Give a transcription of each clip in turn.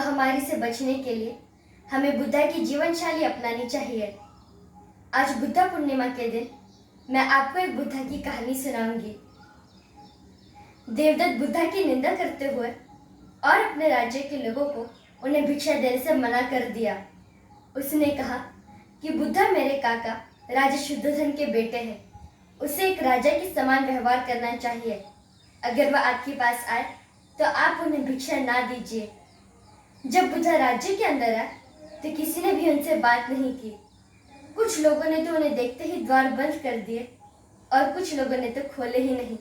महामारी से बचने के लिए हमें बुद्धा की जीवन शैली अपनानी चाहिए। आज बुद्धा पूर्णिमा के दिन मैं आपको एक बुद्धा की कहानी सुनाऊंगी। देवदत्त बुद्धा की निंदा करते हुए और अपने राज्य के लोगों को उन्हें भिक्षा देने से मना कर दिया। उसने कहा कि बुद्धा मेरे काका राजा शुद्धोधन के बेटे हैं, उसे एक राजा के समान व्यवहार करना चाहिए। अगर वह आपके पास आए तो आप उन्हें भिक्षा ना दीजिए। जब बुद्धा राज्य के अंदर आए तो किसी ने भी उनसे बात नहीं की। कुछ लोगों ने तो उन्हें देखते ही द्वार बंद कर दिए और कुछ लोगों ने तो खोले ही नहीं।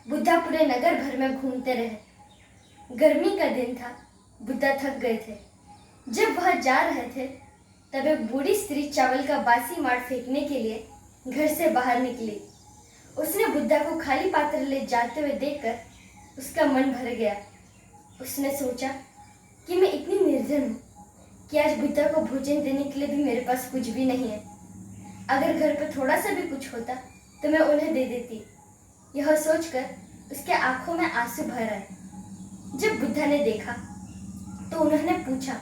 बुद्धा पूरे नगर भर में घूमते रहे। गर्मी का दिन था, बुद्धा थक गए थे। जब वह जा रहे थे तब एक बूढ़ी स्त्री चावल का बासी माड़ फेंकने के लिए घर से बाहर निकली। उसने बुद्धा को खाली पात्र ले जाते हुए देखकर उसका मन भर गया। उसने सोचा कि मैं इतनी निर्धन हूँ कि आज बुद्धा को भोजन देने के लिए भी मेरे पास कुछ भी नहीं है। अगर घर पर थोड़ा सा भी कुछ होता तो मैं उन्हें दे देती। यह सोचकर उसके आंखों में आंसू भर आए। जब बुद्धा ने देखा तो उन्होंने पूछा,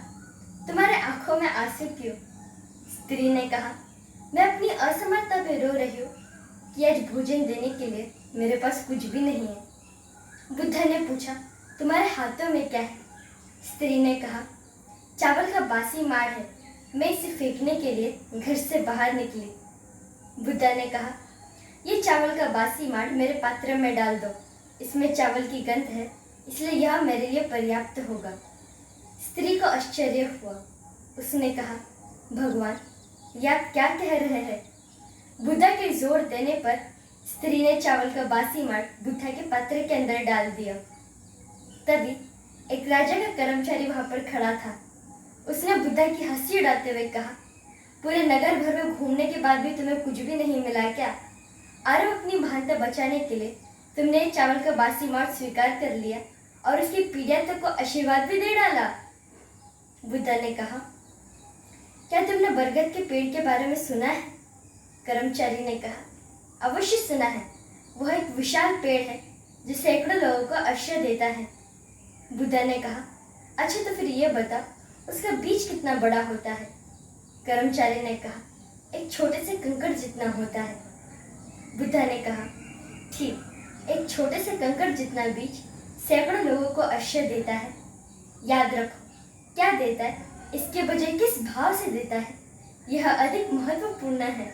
तुम्हारे आंखों में आंसू क्यों? स्त्री ने कहा, मैं अपनी असमर्थता पे रो रही हूँ कि आज भोजन देने के लिए मेरे पास कुछ भी नहीं है। बुद्धा ने पूछा, तुम्हारे हाथों में क्या है? स्त्री ने कहा, चावल का बासी माड़ है, मैं इसे फेंकने के लिए घर से बाहर निकली। बुद्धा ने कहा, ये चावल का बासी माड़ मेरे पात्र में डाल दो, इसमें चावल की गंध है, इसलिए यह मेरे लिए पर्याप्त होगा। स्त्री को आश्चर्य हुआ। उसने कहा, भगवान, यह आप क्या कह रहे हैं? बुद्धा के जोर देने पर स्त्री ने चावल का बासी माड़ बुद्धा के पात्र के अंदर डाल दिया। तभी एक राजा का कर्मचारी वहां पर खड़ा था। उसने बुद्धा की हंसी उड़ाते हुए कहा, पूरे नगर भर में घूमने के बाद भी तुम्हें कुछ भी नहीं मिला क्या? और अपनी महानता बचाने के लिए तुमने चावल का बासी माड़ स्वीकार कर लिया और उसकी पीढ़ियों तक को आशीर्वाद भी दे डाला। बुद्धा ने कहा, क्या तुमने बरगद के पेड़ के बारे में सुना है? कर्मचारी ने कहा, अवश्य सुना है। वह एक विशाल पेड़ है जो सैकड़ों लोगों को आश्रय देता है। बुद्धा ने कहा, अच्छा तो फिर ये बता, उसका बीज कितना बड़ा होता है? कर्मचारी ने कहा, एक छोटे से कंकड़ जितना होता है। बुद्धा ने कहा, ठीक, एक छोटे से कंकड़ जितना बीज सैकड़ों लोगों को आश्रय देता है। याद रखो, क्या देता है इसके बजाय किस भाव से देता है, यह अधिक महत्वपूर्ण है।